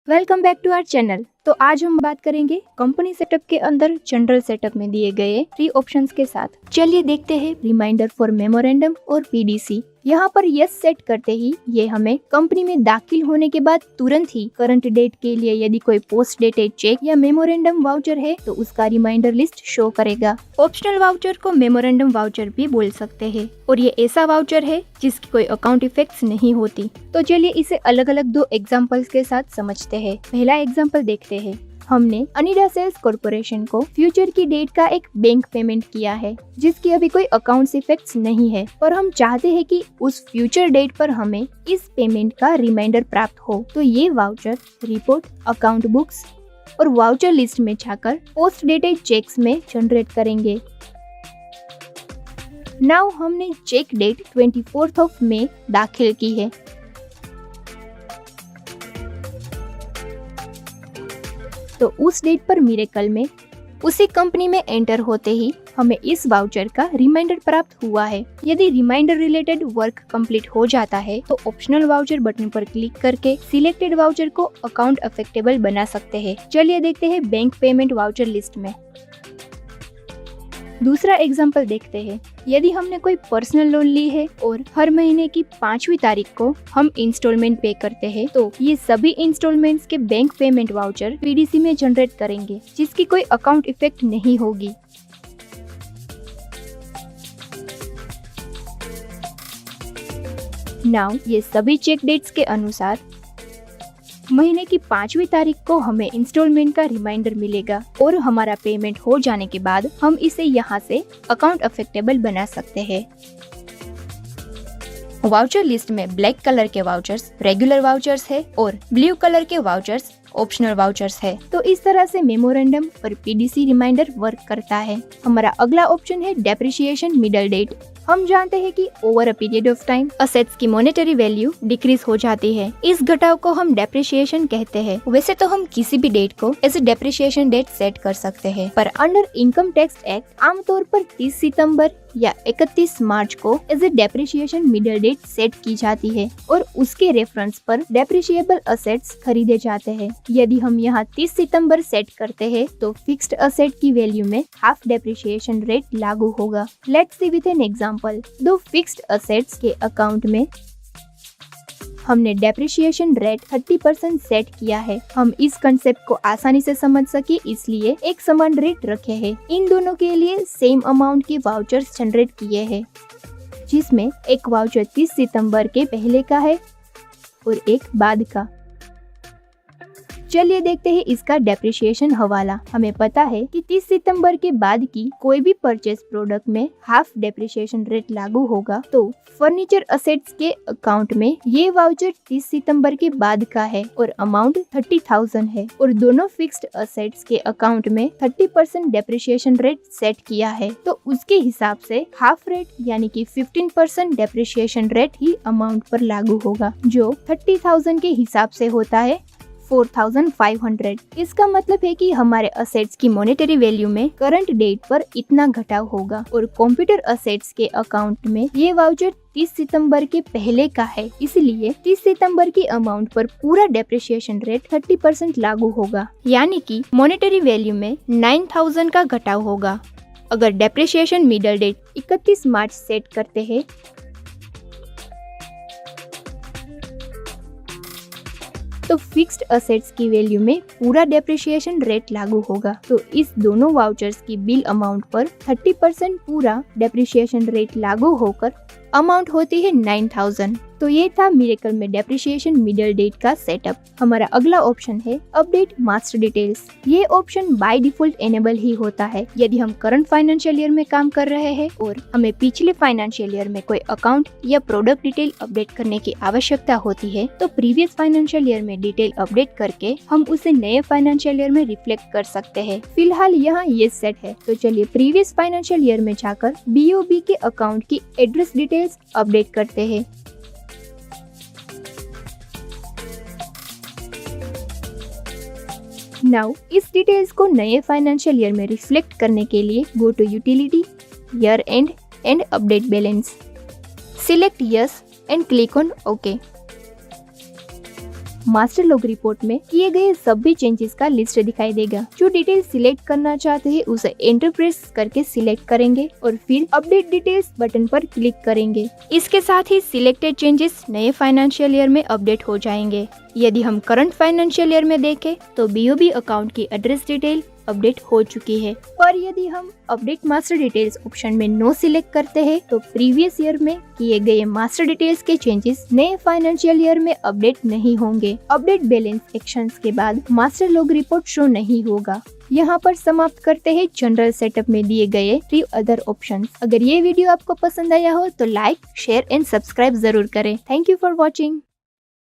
Welcome back to our channel. तो आज हम बात करेंगे कंपनी सेटअप के अंदर जनरल सेटअप में दिए गए 3 ऑप्शंस के साथ। चलिए देखते हैं रिमाइंडर फॉर मेमोरेंडम और पीडीसी। यहाँ पर यस सेट करते ही ये हमें कंपनी में दाखिल होने के बाद तुरंत ही करंट डेट के लिए यदि कोई पोस्ट डेटेड चेक या मेमोरेंडम वाउचर है तो उसका रिमाइंडर लिस्ट शो करेगा। ऑप्शनल वाउचर को मेमोरेंडम वाउचर भी बोल सकते हैं और ये ऐसा वाउचर है जिसकी कोई अकाउंट इफेक्ट्स नहीं होती। तो चलिए इसे अलग अलग 2 एग्जाम्पल्स के साथ समझते हैं। पहला एग्जाम्पल देखते हैं। हमने अनीडा सेल्स कॉर्पोरेशन को फ्यूचर की डेट का एक बैंक पेमेंट किया है जिसकी अभी कोई अकाउंट्स इफेक्ट्स नहीं है, पर हम चाहते हैं कि उस फ्यूचर डेट पर हमें इस पेमेंट का रिमाइंडर प्राप्त हो। तो ये वाउचर रिपोर्ट, अकाउंट बुक्स और वाउचर लिस्ट में जाकर पोस्ट डेटेड चेक्स में जनरेट करेंगे। नाउ हमने चेक डेट 24th ऑफ मई दाखिल की है। तो उस डेट पर मिरेकल में उसी कंपनी में एंटर होते ही हमें इस वाउचर का रिमाइंडर प्राप्त हुआ है। यदि रिमाइंडर रिलेटेड वर्क कंप्लीट हो जाता है तो ऑप्शनल वाउचर बटन पर क्लिक करके सिलेक्टेड वाउचर को अकाउंट अफेक्टेबल बना सकते हैं। चलिए देखते हैं बैंक पेमेंट वाउचर लिस्ट में। दूसरा एग्जाम्पल देखते हैं। यदि हमने कोई पर्सनल लोन ली है और हर महीने की 5वीं तारीख को हम इंस्टॉलमेंट पे करते हैं तो ये सभी इंस्टॉलमेंट्स के बैंक पेमेंट वाउचर पीडीसी में जनरेट करेंगे जिसकी कोई अकाउंट इफेक्ट नहीं होगी। नाउ ये सभी चेक डेट्स के अनुसार महीने की 5वीं तारीख को हमें इंस्टॉलमेंट का रिमाइंडर मिलेगा और हमारा पेमेंट हो जाने के बाद हम इसे यहाँ से अकाउंट अफेक्टेबल बना सकते हैं। वाउचर लिस्ट में ब्लैक कलर के वाउचर्स रेगुलर वाउचर्स है और ब्लू कलर के वाउचर्स ऑप्शनल वाउचर्स है। तो इस तरह से मेमोरेंडम और पीडीसी रिमाइंडर वर्क करता है। हमारा अगला ऑप्शन है डेप्रिसिएशन मिडल डेट। हम जानते हैं कि over a period of time assets की मॉनेटरी वैल्यू डिक्रीज हो जाती है। इस घटाव को हम डेप्रिसिएशन कहते हैं। वैसे तो हम किसी भी डेट को as a depreciation date set कर सकते हैं, पर अंडर इनकम टैक्स एक्ट आमतौर पर 30 सितंबर या 31 मार्च को as a depreciation middle date set की जाती है और उसके रेफरेंस पर डेप्रिशिएबल असेट्स खरीदे जाते हैं। यदि हम यहाँ 30 सितंबर सेट करते हैं तो फिक्स्ड असेट की वैल्यू में हाफ डेप्रिसिएशन रेट लागू होगा। Let's see with an example. दो फिक्स्ड असेट्स के अकाउंट में हमने डेप्रिसिएशन रेट 30% सेट किया है। हम इस कंसेप्ट को आसानी से समझ सके इसलिए एक समान रेट रखे हैं। इन दोनों के लिए सेम अमाउंट के वाउचर्स जनरेट किए हैं, जिसमें एक वाउचर 30 सितंबर के पहले का है और एक बाद का। चलिए देखते हैं इसका डेप्रिसिएशन हवाला। हमें पता है कि 30 सितंबर के बाद की कोई भी परचेज प्रोडक्ट में हाफ डेप्रिसिएशन रेट लागू होगा। तो फर्नीचर असेट्स के अकाउंट में ये वाउचर 30 सितंबर के बाद का है और अमाउंट 30,000 है और दोनों फिक्स्ड असेट्स के अकाउंट में 30% डेप्रिसिएशन रेट सेट किया है। तो उसके हिसाब से हाफ रेट यानी कि 15% डेप्रिसिएशन रेट ही अमाउंट पर लागू होगा, जो 30,000 के हिसाब से होता है 4,500। इसका मतलब है कि हमारे असेट्स की मॉनेटरी वैल्यू में करंट डेट पर इतना घटाव होगा और कंप्यूटर असेट्स के अकाउंट में ये वाउचर 30 सितंबर के पहले का है, इसलिए 30 सितंबर की अमाउंट पर पूरा डेप्रिसिएशन रेट 30% लागू होगा, यानी कि मॉनेटरी वैल्यू में 9,000 का घटाव होगा। अगर डेप्रिसिएशन मिडल डेट 31 मार्च सेट करते हैं तो फिक्स्ड असेट्स की वैल्यू में पूरा डेप्रिसिएशन रेट लागू होगा। तो इस दोनों वाउचर्स की बिल अमाउंट पर 30% पूरा डेप्रिसिएशन रेट लागू होकर अमाउंट होती है 9,000। तो ये था मिरेकल में डेप्रिसिएशन मिडल डेट का सेटअप। हमारा अगला ऑप्शन है अपडेट मास्टर डिटेल्स। ये ऑप्शन बाय डिफॉल्ट एनेबल ही होता है यदि हम करंट फाइनेंशियल ईयर में काम कर रहे हैं और हमें पिछले फाइनेंशियल ईयर में कोई अकाउंट या प्रोडक्ट डिटेल अपडेट करने की आवश्यकता होती है तो प्रीवियस फाइनेंशियल ईयर में डिटेल अपडेट करके हम उसे नए फाइनेंशियल ईयर में रिफ्लेक्ट कर सकते हैं। फिलहाल यहाँ ये सेट है। तो चलिए प्रीवियस फाइनेंशियल ईयर में जाकर BOB के अकाउंट की एड्रेस डिटेल्स अपडेट करते हैं। नाउ इस डिटेल्स को नए फाइनेंशियल ईयर में रिफ्लेक्ट करने के लिए go to utility, year end update balance. Select yes and click on okay. Master log report में किए गए सभी चेंजेस का लिस्ट दिखाई देगा। जो डिटेल सिलेक्ट करना चाहते हैं उसे एंटर प्रेस करके सिलेक्ट करेंगे और फिर अपडेट डिटेल्स बटन पर क्लिक करेंगे। इसके साथ ही सिलेक्टेड चेंजेस नए फाइनेंशियल ईयर में अपडेट हो जाएंगे। यदि हम करंट फाइनेंशियल ईयर में देखें तो BOB अकाउंट की एड्रेस डिटेल अपडेट हो चुकी है, पर यदि हम अपडेट मास्टर डिटेल्स ऑप्शन में नो सिलेक्ट करते हैं तो प्रीवियस ईयर में किए गए मास्टर डिटेल्स के चेंजेस नए फाइनेंशियल ईयर में अपडेट नहीं होंगे। अपडेट बैलेंस एक्शंस के बाद मास्टर लॉग रिपोर्ट शो नहीं होगा। यहाँ पर समाप्त करते हैं जनरल सेटअप में दिए गए 3 अदर ऑप्शंस। अगर ये वीडियो आपको पसंद आया हो तो लाइक, शेयर एंड सब्सक्राइब जरूर करें। Thank you for watching.